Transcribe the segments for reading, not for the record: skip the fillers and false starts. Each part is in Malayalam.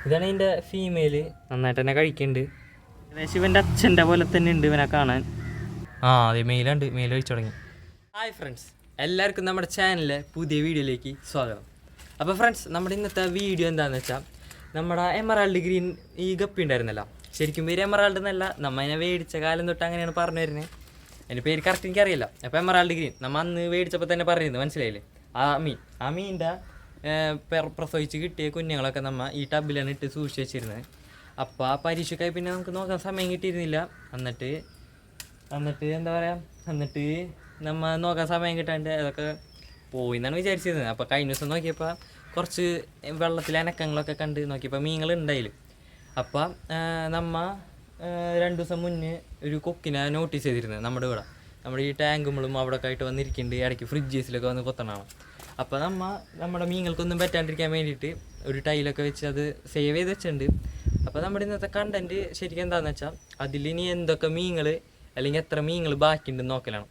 ഇതാണ് ഇതിൻ്റെ ഫീമെയില്. നന്നായിട്ട് തന്നെ കഴിക്കുന്നുണ്ട്. ഏകദേശം ഇവൻ്റെ അച്ഛൻ്റെ പോലെ തന്നെ ഉണ്ട് ഇവനെ കാണാൻ. അതെ മെയിലുണ്ട്, മെയിൽ കഴിച്ചു തുടങ്ങി. ഹായ് ഫ്രണ്ട്സ്, എല്ലാവർക്കും നമ്മുടെ ചാനലിലെ പുതിയ വീഡിയോയിലേക്ക് സ്വാഗതം. അപ്പോൾ ഫ്രണ്ട്സ്, നമ്മുടെ ഇന്നത്തെ വീഡിയോ എന്താണെന്ന് വെച്ചാൽ, നമ്മുടെ എമറാൾഡ് ഗ്രീൻ ഈ ഗപ്പി ഉണ്ടായിരുന്നല്ലോ, ശരിക്കും പേര് എമറാൾഡ് എന്നല്ല, നമ്മൾ അതിനെ മേടിച്ച കാലം തൊട്ട് അങ്ങനെയാണ് പറഞ്ഞു വരുന്നത്. അതിൻ്റെ പേര് കറക്റ്റ് എനിക്കറിയില്ല. അപ്പോൾ എമറാൾഡ് ഗ്രീൻ നമ്മൾ അന്ന് മേടിച്ചപ്പോൾ തന്നെ പറയുന്നത് മനസ്സിലായില്ലേ. ആ മീനിൻ്റെ പ്രസവിച്ച് കിട്ടിയ കുഞ്ഞുങ്ങളൊക്കെ നമ്മൾ ഈ ടബിലാണ് ഇട്ട് സൂക്ഷിച്ച് വെച്ചിരുന്നത്. അപ്പോൾ ആ പരീക്ഷയ്ക്കായി പിന്നെ നമുക്ക് നോക്കാൻ സമയം കിട്ടിയിരുന്നില്ല. എന്നിട്ട് എന്താ പറയുക, എന്നിട്ട് നമ്മൾ നോക്കാൻ സമയം കിട്ടാണ്ട് അതൊക്കെ പോയി എന്നാണ് വിചാരിച്ചിരുന്നത്. അപ്പോൾ കഴിഞ്ഞ ദിവസം നോക്കിയപ്പോൾ കുറച്ച് വെള്ളത്തിലെ അനക്കങ്ങളൊക്കെ കണ്ട് നോക്കിയപ്പോൾ മീനുകളുണ്ടായില്ല. അപ്പോൾ നമ്മൾ 2 ദിവസം മുന്നേ ഒരു കൊക്കിനെ നോട്ടീസ് ചെയ്തിരുന്നത് നമ്മുടെ ഇവിടെ, നമ്മുടെ ഈ ടാങ്കുമ്പോഴും അവിടെ ഒക്കെ ആയിട്ട് വന്നിരിക്കുന്നുണ്ട്. ഇടയ്ക്ക് ഫ്രിഡ്ജസിലൊക്കെ വന്ന് കൊത്തണമാണ്. അപ്പോൾ നമ്മുടെ മീനുകൾക്കൊന്നും പറ്റാണ്ടിരിക്കാൻ വേണ്ടിയിട്ട് ഒരു ടൈലൊക്കെ വെച്ച് അത് സേവ് ചെയ്ത് വെച്ചിട്ടുണ്ട്. അപ്പോൾ നമ്മുടെ ഇന്നത്തെ കണ്ടൻറ്റ് ശരിക്കും എന്താണെന്ന് വെച്ചാൽ, അതിലിനി എന്തൊക്കെ മീനുകൾ അല്ലെങ്കിൽ എത്ര മീനുകൾ ബാക്കിയുണ്ടെന്ന് നോക്കലാണ്.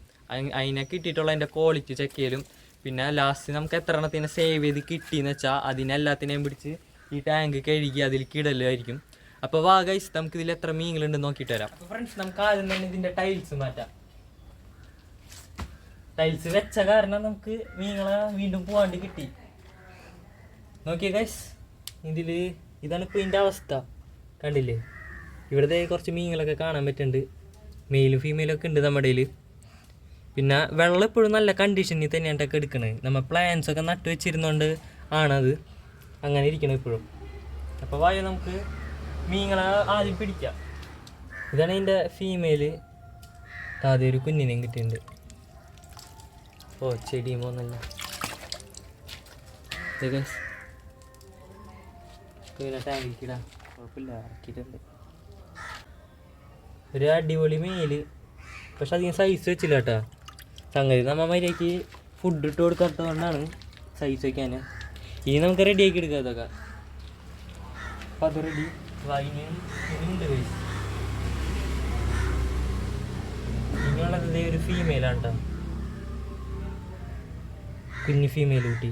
അതിനെ കിട്ടിയിട്ടുള്ള അതിൻ്റെ ക്വാളിറ്റി ചെക്ക് ചെയ്യലും, പിന്നെ ലാസ്റ്റ് നമുക്ക് എത്ര എണ്ണത്തിനെ സേവ് ചെയ്ത് കിട്ടിയെന്ന് വെച്ചാൽ അതിനെല്ലാത്തിനെയും പിടിച്ച് ഈ ടാങ്ക് കഴുകി അതിൽ കിടലായിരിക്കും. അപ്പോൾ ഗൈസ്, നമുക്ക് ഇതിൽ എത്ര മീനുകളുണ്ടെന്ന് നോക്കിയിട്ട് വരാം. അപ്പോൾ ഫ്രണ്ട്സ്, നമുക്ക് ആദ്യം തന്നെ ഇതിൻ്റെ ടൈൽസ് മാറ്റാം. ടൈൽസ് വെച്ച കാരണം നമുക്ക് മീനുകളെ വീണ്ടും പോകാണ്ട് കിട്ടി. നോക്കിയേ ഗൈസ്, ഇതാണ് ഇപ്പോൾ ഇതിൻ്റെ അവസ്ഥ. കണ്ടില്ലേ, ഇവിടുത്തെ കുറച്ച് മീനുകളൊക്കെ കാണാൻ പറ്റുന്നുണ്ട്. മെയിലും ഫീമെയിലൊക്കെ ഉണ്ട് നമ്മുടെ കയ്യിൽ. പിന്നെ വെള്ളം എപ്പോഴും നല്ല കണ്ടീഷനിൽ തന്നെയായിട്ടൊക്കെ എടുക്കണത്. നമ്മൾ പ്ലാന്റ്സ് ഒക്കെ നട്ട് വെച്ചിരുന്നോണ്ട് ആണത് അങ്ങനെ ഇരിക്കണം എപ്പോഴും. അപ്പോൾ വായു നമുക്ക് മീനുകളെ ആദ്യം പിടിക്കാം. ഇതാണ് ഇതിൻ്റെ ഫീമെയില്. ആദ്യം ഒരു കുഞ്ഞിനെയും കിട്ടിയിട്ടുണ്ട്. ചെടിയും പോന്നല്ല. ടാങ്കിക്കിടാം, കുഴപ്പമില്ല, ഇറക്കിയിട്ടുണ്ട്. ഒരു അടിപൊളി മെയില്, പക്ഷെ അധികം സൈസ് വെച്ചില്ല കേട്ടോ. സംഗതി നമ്മൾ മര്യാദയ്ക്ക് ഫുഡ് ഇട്ട് കൊടുക്കാത്തതുകൊണ്ടാണ് സൈസ് വയ്ക്കാൻ. ഇനി നമുക്ക് റെഡി ആക്കി എടുക്കാം അതൊക്കെ. അപ്പം അത് റെഡി ഉണ്ട്. ഇനിയുള്ളത് ഒരു ഫീമെയിലാണ് കേട്ടോ, കുഞ്ഞ് ഫീമെയിൽ കുട്ടി.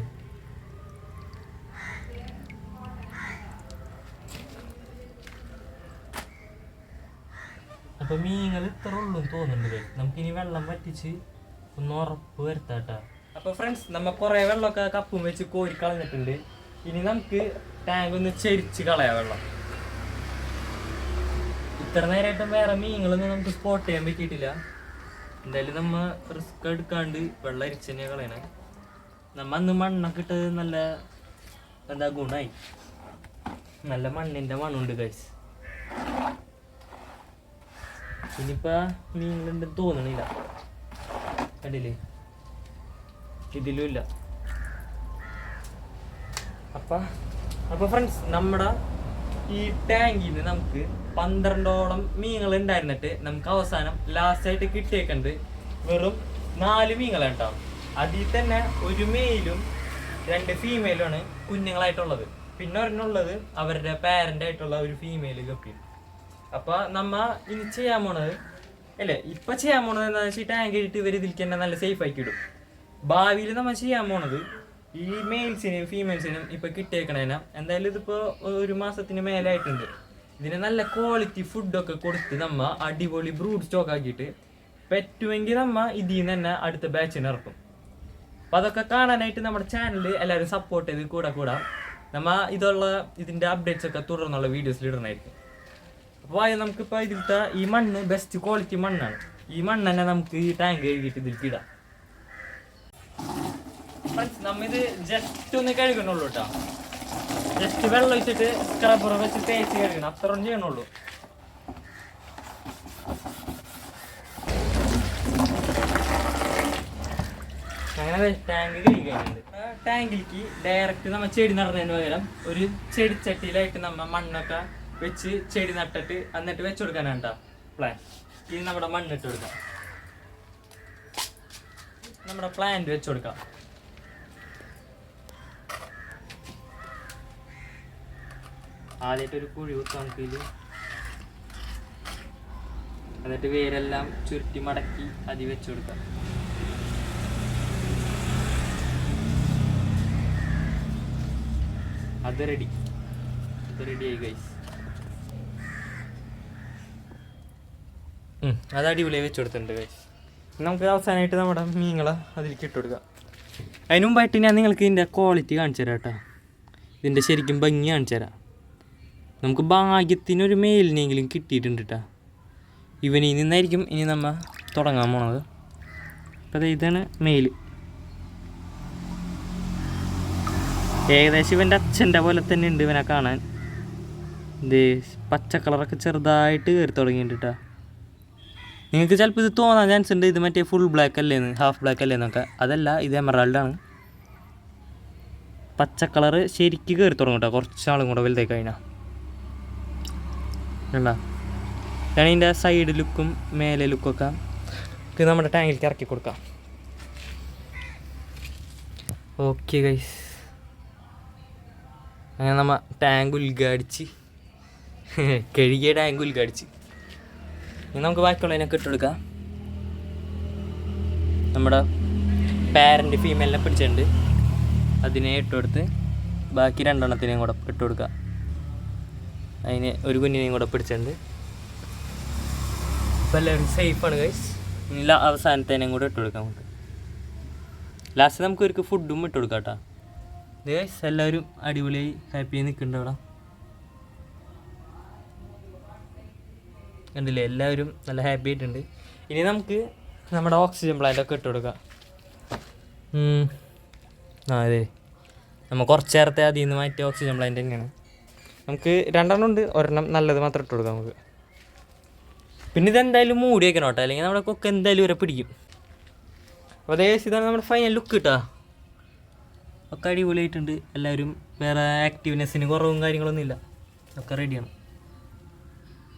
അപ്പോൾ മീനുകൾ ഇത്ര ഉള്ളൂ തോന്നുന്നുണ്ട്. നമുക്കിനി വെള്ളം വറ്റിച്ച് ഒന്ന് ഉറപ്പ് വരുത്താട്ടോ. അപ്പോൾ ഫ്രണ്ട്സ്, നമ്മൾ കുറേ വെള്ളമൊക്കെ കപ്പും വെച്ച് കോരി കളഞ്ഞിട്ടുണ്ട്. ഇനി നമുക്ക് ടാങ്ക് ഒന്ന് ചെരിച്ച് കളയാം വെള്ളം. ഇത്ര നേരമായിട്ടും വേറെ മീനുകളൊന്നും നമുക്ക് സ്പോട്ട് ചെയ്യാൻ പറ്റിയിട്ടില്ല. എന്തായാലും നമ്മൾ റിസ്ക് എടുക്കാണ്ട് വെള്ളം അരിച്ച് തന്നെ കളയണേ. നമ്മൾ അന്ന് മണ്ണൊക്കെ ഇട്ടത് നല്ല ഗുണമായി. നല്ല മണ്ണിൻ്റെ മണ്ണുണ്ട് ഗൈസ്. ഇനിയിപ്പോൾ മീനുണ്ടെന്ന് തോന്നണില്ല, കണ്ടില്ലേ, ഇതിലും ഇല്ല. അപ്പോൾ ഫ്രണ്ട്സ്, നമ്മുടെ ഈ ടാങ്കിൽ നിന്ന് നമുക്ക് 12ഓളം മീനുകൾ ഉണ്ടായിരുന്നിട്ട് നമുക്ക് അവസാനം ലാസ്റ്റായിട്ട് കിട്ടിയേക്കുന്നത് വെറും 4 മീനുകളാണ് കേട്ടോ. അതിൽ തന്നെ ഒരു മെയിലും 2 ഫീമെയിലുമാണ് കുഞ്ഞുങ്ങളായിട്ടുള്ളത്. പിന്നെ ഒരെണ്ണുള്ളത് അവരുടെ പാരൻ്റ് ആയിട്ടുള്ള ഒരു ഫീമെയിൽ ഗപ്പിയും. അപ്പോൾ നമ്മൾ ഇനി ചെയ്യാൻ പോണത് ഇപ്പം ചെയ്യാൻ പോണത് എന്താണെന്ന് വെച്ചാൽ, ടാങ്ക് ഇട്ട് ഇവർ ഇതിലേക്ക് തന്നെ നല്ല സേഫ് ആക്കി ഇടും. ഭാവിയിൽ നമ്മൾ ചെയ്യാൻ പോണത് ഈ മെയിൽസിനെയും ഫീമെയിൽസിനും ഇപ്പം കിട്ടിയേക്കണേന എന്തായാലും ഇതിപ്പോൾ 1 മാസത്തിന് മേലായിട്ടുണ്ട്. ഇതിന് നല്ല ക്വാളിറ്റി ഫുഡൊക്കെ കൊടുത്ത് നമ്മൾ അടിപൊളി ബ്രൂഡ് സ്റ്റോക്ക് ആക്കിയിട്ട് പറ്റുമെങ്കിൽ നമ്മൾ ഇതിൽ നിന്ന് തന്നെ അടുത്ത ബാച്ചിന് ഇറക്കും. അപ്പോൾ അതൊക്കെ കാണാനായിട്ട് നമ്മുടെ ചാനൽ എല്ലാവരും സപ്പോർട്ട് ചെയ്ത് കൂടാം. നമ്മൾ ഇതിൻ്റെ അപ്ഡേറ്റ്സ് ഒക്കെ തുടർന്നുള്ള വീഡിയോസിൽ ഇടണമായിരിക്കും. അപ്പോൾ നമുക്കിപ്പോൾ ഇതിലത്തെ ഈ മണ്ണ് ബെസ്റ്റ് ക്വാളിറ്റി മണ്ണാണ്. ഈ മണ്ണ് തന്നെ നമുക്ക് ഈ ടാങ്ക് കഴുകിയിട്ട് ഇതിലേക്ക് ഇടാം. നമ്മിത് ജസ്റ്റ് ഒന്ന് കഴുകണുള്ളൂ കേട്ടോ. ജസ്റ്റ് വെള്ളം ഒഴിച്ചിട്ട് സ്ക്രബ്ബർ വെച്ച് തേച്ച് കഴുകണം, അത്രയും ചെയ്യണുള്ളൂ. അങ്ങനെ ടാങ്ക് കഴുകാനുണ്ട്. ടാങ്കിലേക്ക് ഡയറക്റ്റ് നമ്മൾ ചെടി നടുന്നതിന് പകരം ഒരു ചെടിച്ചട്ടിയിലായിട്ട് നമ്മൾ മണ്ണൊക്കെ വെച്ച് ചെടി നട്ടിട്ട് എന്നിട്ട് വെച്ച് കൊടുക്കാനാണ് കേട്ടോ പ്ലാൻ. ഇനി നമ്മുടെ മണ്ണിട്ട് കൊടുക്കാം, നമ്മുടെ പ്ലാന്റ് വെച്ച് കൊടുക്കാം. ആദ്യമായിട്ടൊരു കുഴി കുത്താം നമുക്കിത്. എന്നിട്ട് വേരെല്ലാം ചുരുട്ടി മടക്കി അതി വെച്ച് കൊടുക്കാം. അത് റെഡി. റെഡിയായി ഗൈസ്. അത് അടിപൊളിയായി വെച്ച് കൊടുത്തിട്ടുണ്ട് ഗൈസ്. നമുക്ക് അവസാനമായിട്ട് നമ്മുടെ മീനുകളെ അതിലേക്ക് ഇട്ട് കൊടുക്കാം. അതിന് മുമ്പായിട്ട് ഞാൻ നിങ്ങൾക്ക് ഇതിൻ്റെ ക്വാളിറ്റി കാണിച്ചു തരാം കേട്ടോ. ഇതിൻ്റെ ശരിക്കും ഭംഗി കാണിച്ചു തരാം. നമുക്ക് ഭാഗ്യത്തിനൊരു മെയിലിനെങ്കിലും കിട്ടിയിട്ടുണ്ട് കേട്ടോ. ഇവനിൽ നിന്നായിരിക്കും ഇനി നമ്മൾ തുടങ്ങാൻ പോണത്. അപ്പോൾ ഇതാണ് മെയിൽ. ഏകദേശം ഇവൻ്റെ അച്ഛൻ്റെ പോലെ തന്നെ ഉണ്ട് ഇവനെ കാണാൻ. ഇത് പച്ച കളറൊക്കെ ചെറുതായിട്ട് കയറി തുടങ്ങിയിട്ടുണ്ട് കേട്ടോ. നിങ്ങൾക്ക് ചിലപ്പോൾ ഇത് തോന്നാൻ ചാൻസ് ഉണ്ട് ഇത് മറ്റേ ഫുൾ ബ്ലാക്ക് അല്ലേന്ന്, ഹാഫ് ബ്ലാക്ക് അല്ലേന്നൊക്കെ. അതല്ല, ഇത് എമറാൾഡാണ്. പച്ച കളറ് ശരിക്ക് കയറി തുടങ്ങും കേട്ടോ, കുറച്ചാളും കൂടെ വലുതായി കഴിഞ്ഞാൽ. കണ്ടോ, ഞാൻ ഇതിൻ്റെ സൈഡ് ലുക്കും മേലെ ലുക്കൊക്കെ ഇത് നമ്മുടെ ടാങ്കിലേക്ക് ഇറക്കി കൊടുക്കാം. ഓക്കെ ഗൈസ്, അങ്ങനെ നമ്മൾ ടാങ്ക് ഉദ്ഘാടിച്ച് കഴുകിയ ടാങ്ക് ഉദ്ഘാടിച്ച് ഇനി നമുക്ക് ബാക്കിയുള്ളതിനൊക്കെ ഇട്ടെടുക്കാം. നമ്മുടെ പാരൻ്റ് ഫീമെയിലിനെ പിടിച്ചിട്ടുണ്ട്, അതിനെ ഇട്ടുകൊടുത്ത് ബാക്കി രണ്ടെണ്ണത്തിനെയും കൂടെ ഇട്ട് കൊടുക്കുക. അതിന് ഒരു കുഞ്ഞിനെയും കൂടെ പിടിച്ചിട്ടുണ്ട്. അപ്പോൾ എല്ലാവരും സേഫാണ് ഗൈസ്. ഇനി അവസാനത്തേനെയും കൂടെ ഇട്ട് കൊടുക്കാം. നമുക്ക് ലാസ്റ്റ് നമുക്ക് ഒരു ഫുഡും ഇട്ട് കൊടുക്കാം കേട്ടോ. ഇത് ഗൈസ് എല്ലാവരും അടിപൊളിയായി ഹാപ്പിയായി നിൽക്കുന്നുണ്ട് അവിടെ. കണ്ടില്ലേ, എല്ലാവരും നല്ല ഹാപ്പി ആയിട്ടുണ്ട്. ഇനി നമുക്ക് നമ്മുടെ ഓക്സിജൻ പ്ലാന്റൊക്കെ ഇട്ട് കൊടുക്കാം. അതെ, നമ്മൾ കുറച്ച് നേരത്തെ അതിൽ നിന്ന് മാറ്റിയ ഓക്സിജൻ പ്ലാന്റ് തന്നെയാണ്. നമുക്ക് രണ്ടെണ്ണം ഉണ്ട്, ഒരെണ്ണം നല്ലത് മാത്രം ഇട്ട് കൊടുക്കാം നമുക്ക്. പിന്നെ ഇതെന്തായാലും മൂടി വയ്ക്കണം കേട്ടോ, അല്ലെങ്കിൽ നമ്മുടെ കൊക്ക് എന്തായാലും ഇവരെ പിടിക്കും. അപ്പോൾ അതേ ഇതാണ് നമ്മുടെ ഫൈനൽ ലുക്ക് കേട്ടോ. ഒക്കെ അടിപൊളിയായിട്ടുണ്ട്. എല്ലാവരും വേറെ ആക്റ്റീവ്നെസ്സിന് കുറവും കാര്യങ്ങളൊന്നുമില്ല, ഒക്കെ റെഡിയാണ്.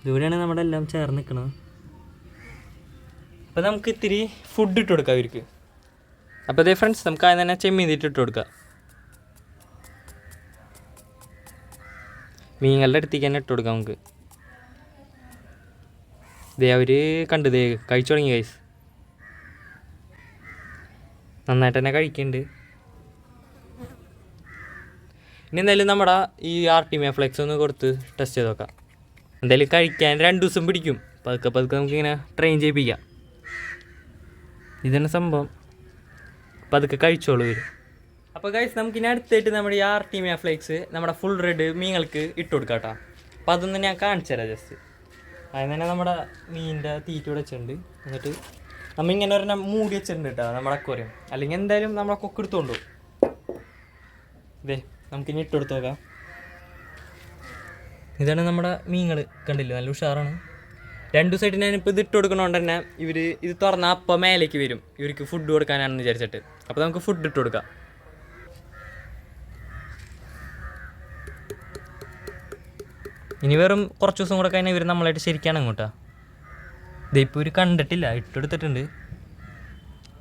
ഇവിടെയാണ് നമ്മുടെ എല്ലാം ചേർന്ന് നിൽക്കുന്നത്. അപ്പോൾ നമുക്ക് ഇത്തിരി ഫുഡ് ഇട്ട് കൊടുക്കാം അവർക്ക്. അപ്പോൾ അതേ ഫ്രണ്ട്സ്, നമുക്ക് ആദ്യം തന്നെ ചെമ്മീൻ ഇട്ട് കൊടുക്കാം. മീനുകളുടെ അടുത്തേക്ക് തന്നെ ഇട്ട് കൊടുക്കാം നമുക്ക്. ദേ അവർ കണ്ട് ദേ കഴിച്ചു തുടങ്ങി ഗൈസ്. നന്നായിട്ട് തന്നെ കഴിക്കുന്നുണ്ട്. ഇനി എന്തായാലും നമ്മുടെ ഈ ആർട്ടിമിയ ഫ്ലെക്സ് ഒന്ന് കൊടുത്ത് ടെസ്റ്റ് ചെയ്ത് നോക്കാം. എന്തായാലും കഴിക്കാൻ 2 ദിവസം പിടിക്കും. പതുക്കെ പതുക്കെ നമുക്കിങ്ങനെ ട്രെയിൻ ചെയ്യിപ്പിക്കാം. ഇതാണ് സംഭവം. പതുക്കെ കഴിച്ചോളൂ വരും. അപ്പോൾ ഗൈസ്, നമുക്കിനി അടുത്തായിട്ട് നമ്മുടെ ഈ ആർട്ടിമിയ ഫ്ലെക്സ് നമ്മുടെ ഫുൾ റെഡ് മീനുകൾക്ക് ഇട്ട് കൊടുക്കാം കേട്ടോ. അപ്പോൾ അതൊന്ന് ഞാൻ കാണിച്ചു തരാം ജസ്റ്റ്. അതിന് തന്നെ നമ്മുടെ മീനിൻ്റെ തീറ്റ വെച്ചിട്ടുണ്ട്. എന്നിട്ട് നമ്മളിങ്ങനെ ഒരെണ്ണം മൂടി വെച്ചിട്ടുണ്ട് കേട്ടോ നമ്മുടെ അക്വേറിയം. അല്ലെങ്കിൽ എന്തായാലും നമ്മളെ കൊക്ക് എടുത്തുകൊണ്ടു. ഇതേ നമുക്കിനി ഇട്ട് കൊടുത്ത് നോക്കാം. ഇതാണ് നമ്മുടെ മീനുകൾ, കണ്ടില്ല, നല്ല ഉഷാറാണ്. 2 ദിവസമായിട്ട് ഞാനിപ്പോൾ ഇത് ഇട്ട് കൊടുക്കണോണ്ട് തന്നെ ഇവർ ഇത് തുറന്നാൽ അപ്പം മേലേക്ക് വരും. ഇവർക്ക് ഫുഡ് കൊടുക്കാനാണെന്ന് വിചാരിച്ചിട്ട്. അപ്പോൾ നമുക്ക് ഫുഡ് ഇട്ട് കൊടുക്കാം. ഇനി വെറും കുറച്ച് ദിവസം കൂടെ കഴിഞ്ഞാൽ ഇവർ നമ്മളായിട്ട് ശരിക്കാണ് അങ്ങോട്ടാ. ഇതിപ്പോൾ ഇവർ കണ്ടിട്ടില്ല, ഇട്ടെടുത്തിട്ടുണ്ട്.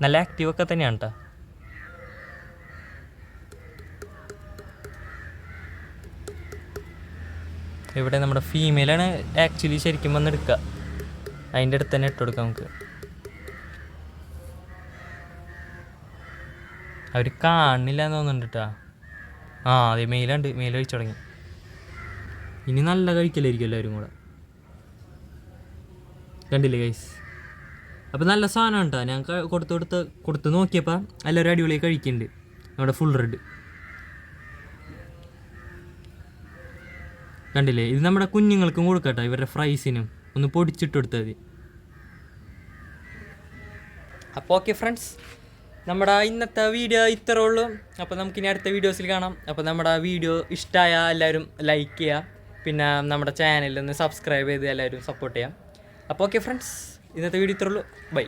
നല്ല ആക്റ്റീവൊക്കെ തന്നെയാണ് കേട്ടോ. ഇവിടെ നമ്മുടെ ഫീമെയിലാണ് ആക്ച്വലി ശരിക്കും വന്നെടുക്കുക. അതിൻ്റെ അടുത്ത് തന്നെ ഇട്ട് കൊടുക്കാം നമുക്ക്. അവർ കാണില്ല എന്ന് തോന്നുന്നുണ്ട് കേട്ടോ. അതെ, മെയിലുണ്ട്, മെയിൽ കഴിച്ചു തുടങ്ങി. ഇനി നല്ല കഴിക്കലായിരിക്കും എല്ലാവരും കൂടെ. കണ്ടില്ലേ ഗൈസ്? അപ്പോൾ നല്ല സാധനമാണ് കേട്ടോ. ഞാൻ കൊടുത്ത് നോക്കിയപ്പോൾ എല്ലാവരും അടിപൊളിയായി കഴിക്കുന്നുണ്ട്. നമ്മുടെ ഫുൾ റെഡ് കണ്ടില്ലേ? ഇത് നമ്മുടെ കുഞ്ഞുങ്ങൾക്കും കൊടുക്കട്ടോ, ഇവരുടെ ഫ്രൈസിനും ഒന്ന് പൊടിച്ചിട്ട് കൊടുത്താൽ മതി. അപ്പോൾ ഓക്കെ ഫ്രണ്ട്സ്, നമ്മുടെ ഇന്നത്തെ വീഡിയോ ഇത്രേ ഉള്ളൂ. അപ്പോൾ നമുക്കിനി അടുത്ത വീഡിയോസിൽ കാണാം. അപ്പോൾ നമ്മുടെ വീഡിയോ ഇഷ്ടമായ എല്ലാവരും ലൈക്ക് ചെയ്യുക, പിന്നെ നമ്മുടെ ചാനലിൽ ഒന്ന് സബ്സ്ക്രൈബ് ചെയ്ത് എല്ലാവരും സപ്പോർട്ട് ചെയ്യാം. അപ്പോൾ ഓക്കെ ഫ്രണ്ട്സ്, ഇന്നത്തെ വീഡിയോ ഇത്രേ ഉള്ളൂ. ബൈ.